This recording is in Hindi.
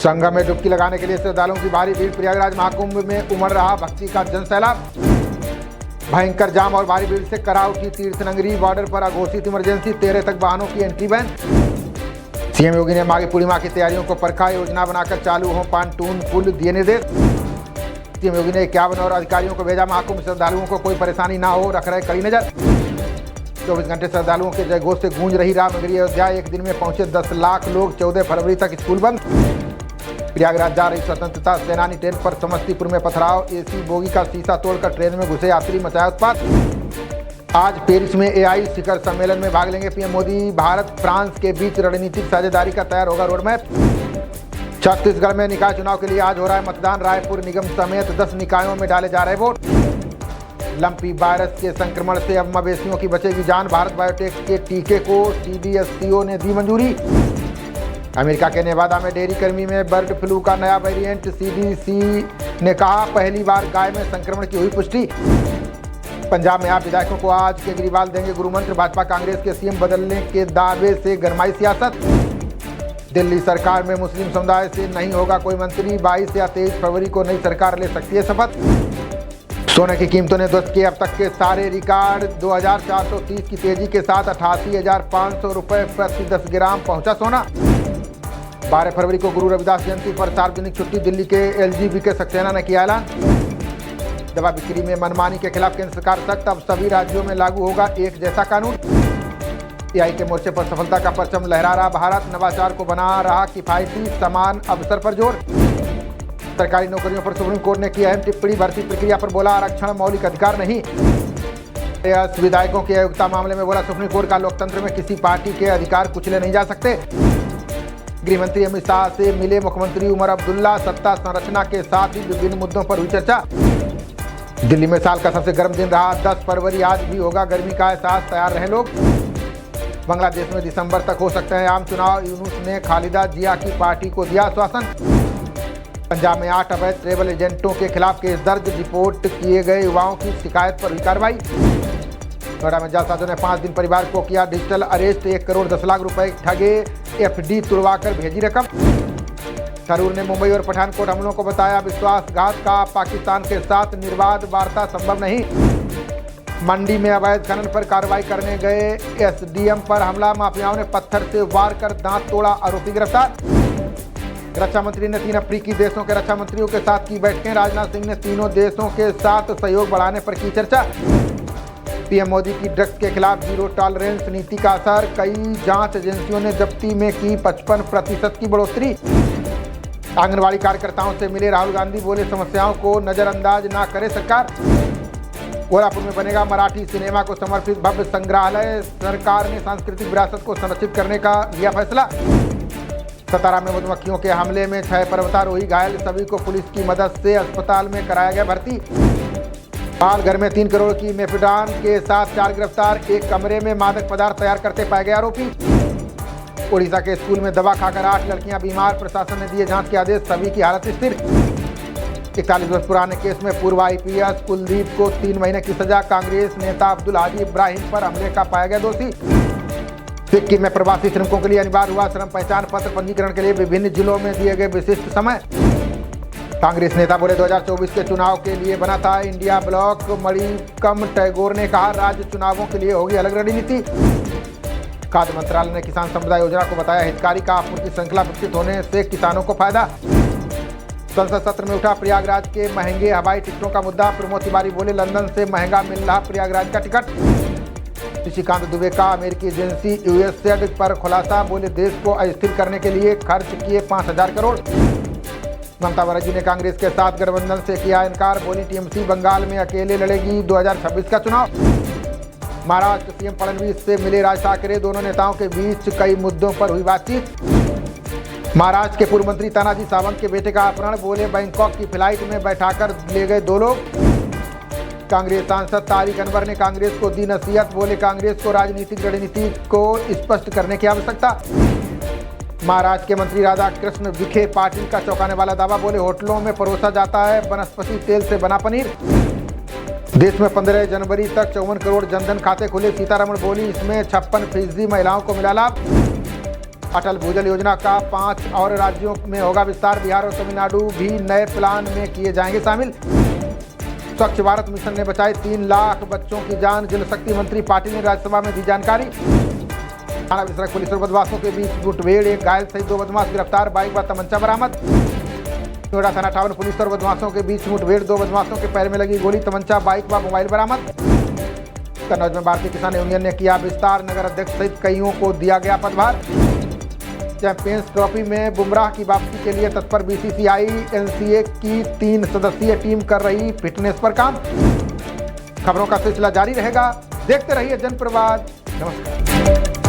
संगम में डुबकी लगाने के लिए श्रद्धालुओं की भारी भीड़। प्रयागराज महाकुंभ में उमड़ रहा भक्ति का जनसैलाब। भयंकर जाम और भारी भीड़ से करा उठी तीर्थनगरी। बॉर्डर पर अघोषित इमरजेंसी, 13 तक वाहनों की एंट्री बैन। सीएम योगी ने माघी पूर्णिमा की तैयारियों को परखा। योजना बनाकर चालू हो पानटून पुल, दिए निर्देश। सीएम योगी ने 51 और अधिकारियों को भेजा महाकुंभ। श्रद्धालुओं को कोई परेशानी ना हो, रख रहे कड़ी नजर। 24 घंटे श्रद्धालुओं के जयघोष से गूंज रही रामनगरी अयोध्या। एक दिन में पहुंचे 10 लाख लोग। 14 फरवरी तक स्कूल बंद। प्रयागराज जा रही स्वतंत्रता सेनानी ट्रेन पर समस्तीपुर में पथराव। एसी बोगी का शीशा तोड़कर ट्रेन में घुसे यात्री, मचाया उत्पात। आज पेरिस में एआई शिखर सम्मेलन में भाग लेंगे पीएम मोदी। भारत फ्रांस के बीच रणनीतिक साझेदारी का तैयार होगा रोडमैप। छत्तीसगढ़ में निकाय चुनाव के लिए आज हो रहा है मतदान। रायपुर निगम समेत 10 निकायों में डाले जा रहे वोट। लंपी वायरस के संक्रमण से अब मवेशियों की बचेगी जान। भारत बायोटेक के टीके को सीडीएससीओ ने दी मंजूरी। अमेरिका के नेवादा में डेयरी कर्मी में बर्ड फ्लू का नया वेरिएंट। सीडीसी ने कहा पहली बार गाय में संक्रमण की हुई पुष्टि। पंजाब में आप विधायकों को आज केजरीवाल देंगे गुरुमंत्र। भाजपा कांग्रेस के सीएम बदलने के दावे से गरमाई सियासत। दिल्ली सरकार में मुस्लिम समुदाय से नहीं होगा कोई मंत्री। 22 या 23 फरवरी को नई सरकार ले सकती है शपथ। सोने की कीमतों ने ध्वस्त किए अब तक के सारे रिकॉर्ड। 2430 की तेजी के साथ 88,500 रुपये प्रति 10 ग्राम पहुंचा सोना। 12 फरवरी को गुरु रविदास जयंती पर सार्वजनिक छुट्टी। दिल्ली के एलजी के सक्सेना ने किया ऐलान। दवा बिक्री में मनमानी के खिलाफ केंद्र सरकार सख्त। अब सभी राज्यों में लागू होगा एक जैसा कानून। एआई के मोर्चे पर सफलता का परचम लहरा रहा भारत। नवाचार को बना रहा किफायती, समान अवसर पर जोर। सरकारी नौकरियों पर सुप्रीम कोर्ट ने की अहम टिप्पणी। भर्ती प्रक्रिया पर बोला आरक्षण मौलिक अधिकार नहीं। विधायकों के अयोग्यता मामले में बोला सुप्रीम कोर्ट का लोकतंत्र में किसी पार्टी के अधिकार कुचले नहीं जा सकते। गृहमंत्री अमित शाह से मिले मुख्यमंत्री उमर अब्दुल्ला। सत्ता संरचना के साथ ही विभिन्न मुद्दों पर हुई चर्चा। दिल्ली में साल का सबसे गर्म दिन रहा 10 फरवरी। आज भी होगा गर्मी का एहसास, तैयार रहे लोग। बांग्लादेश में दिसंबर तक हो सकते हैं आम चुनाव। यूनुस ने खालिदा जिया की पार्टी को दिया आश्वासन। पंजाब में 8 अवैध ट्रैवल एजेंटों के खिलाफ केस दर्ज। रिपोर्ट किए गए युवाओं की शिकायत पर हुई कार्रवाई। नोएडा में जालसाजों ने 5 दिन परिवार को किया डिजिटल अरेस्ट। 1 करोड़ 10 लाख रुपए ठगे। एफडी तुड़वाकर भेजी रकम। थरूर ने मुंबई और पठानकोट हमलों को बताया विश्वासघात का। पाकिस्तान के साथ निर्बाध वार्ता संभव नहीं। मंडी में अवैध खनन पर कार्रवाई करने गए एसडीएम पर हमला। माफियाओं ने पत्थर से वार कर दांत तोड़ा, आरोपी गिरफ्तार। रक्षा मंत्री ने 3 अफ्रीकी देशों के रक्षा मंत्रियों के साथ की बैठकें। राजनाथ सिंह ने तीनों देशों के साथ सहयोग बढ़ाने पर की चर्चा। पीएम मोदी की ड्रग्स के खिलाफ जीरो टॉलरेंस नीति का असर। कई जांच एजेंसियों ने जब्ती में की 55% की बढ़ोतरी। आंगनबाड़ी कार्यकर्ताओं से मिले राहुल गांधी। बोले समस्याओं को नजरअंदाज ना करे सरकार। गोरखपुर में बनेगा मराठी सिनेमा को समर्पित भव्य संग्रहालय। सरकार ने सांस्कृतिक विरासत को संरक्षित करने का लिया फैसला। सतारा में मधुमक्खियों के हमले में 6 पर्वतारोही घायल। सभी को पुलिस की मदद से अस्पताल में कराया गया भर्ती। पालघर में 3 करोड़ की मेफेड्रॉन के साथ 4 गिरफ्तार। एक कमरे में मादक पदार्थ तैयार करते पाए गए आरोपी। उड़ीसा के स्कूल में दवा खाकर 8 लड़कियां बीमार। प्रशासन ने दिए जांच के आदेश। सभी की हालत स्थिर। 41 वर्ष पुराने केस में पूर्व आईपीएस कुलदीप को 3 महीने की सजा। कांग्रेस नेता अब्दुल हाजी इब्राहिम पर हमले का पाया गया दोषी। सिक्किम में प्रवासी श्रमिकों के लिए अनिवार्य हुआ श्रम पहचान पत्र। पंजीकरण के लिए विभिन्न जिलों में दिए गए विशिष्ट समय। कांग्रेस नेता बोले 2024 के चुनाव के लिए बना था इंडिया ब्लॉक। मणिकम टैगोर ने कहा राज्य चुनावों के लिए होगी अलग रणनीति। खाद्य मंत्रालय ने किसान समुदाय योजना को बताया हितकारी का। आपूर्ति श्रृंखला विकसित होने से किसानों को फायदा। संसद सत्र में उठा प्रयागराज के महंगे हवाई टिकटों का मुद्दा। प्रमोद तिवारी बोले लंदन से महंगा मिल रहा प्रयागराज का टिकट। ऋषिकांत दुबे का अमेरिकी एजेंसी यूएसएड पर खुलासा। बोले देश को अस्थिर करने के लिए खर्च किए 5000 करोड़। ममता बनर्जी ने कांग्रेस के साथ गठबंधन से किया इनकार। बोली टीएमसी बंगाल में अकेले लड़ेगी 2026 का चुनाव। महाराष्ट्र सीएम फडणवीस से मिले राज ठाकरे। दोनों नेताओं के बीच कई मुद्दों पर हुई बातचीत। महाराष्ट्र के पूर्व मंत्री तानाजी सावंत के बेटे का अपहरण। बोले बैंकॉक की फ्लाइट में बैठाकर ले गए 2 लोग। कांग्रेस सांसद तारिक अनवर ने कांग्रेस को दी नसीहत। बोले कांग्रेस को राजनीतिक रणनीति को स्पष्ट करने की आवश्यकता। महाराष्ट्र के मंत्री राधाकृष्ण विखे पाटिल का चौंकाने वाला दावा। बोले होटलों में परोसा जाता है वनस्पति तेल से बना पनीर। देश में 15 जनवरी तक 54 करोड़ जनधन खाते खुले, सीतारमण बोली इसमें 56% महिलाओं को मिला लाभ। अटल भूजल योजना का 5 और राज्यों में होगा विस्तार, बिहार और तमिलनाडु भी नए प्लान में किए जाएंगे शामिल। स्वच्छ भारत मिशन ने बचाए 3 लाख बच्चों की जान, जल शक्ति मंत्री पाटिल ने राज्यसभा में दी जानकारी। थाना विसरक पुलिस और बदमाशों के बीच मुठभेड़, 1 घायल सहित 2 बदमाश गिरफ्तार, बाइक व तमंचा बरामद। नोएडा थाना 58 पुलिस और बदमाशों के बीच मुठभेड़, 2 बदमाशों के पैर में लगी गोली, तमंचा, बाइक व मोबाइल बरामद। कन्नौज में भारतीय किसान यूनियन ने किया विस्तार, नगर अध्यक्ष सहित कईयों को दिया गया पदभार। चैंपियंस ट्रॉफी में बुमराह की वापसी के लिए तत्पर बीसीसीआई, एनसीए की 3 सदस्यीय टीम कर रही फिटनेस पर काम। खबरों का सिलसिला जारी रहेगा, देखते रहिए जनप्रवाद। नमस्कार।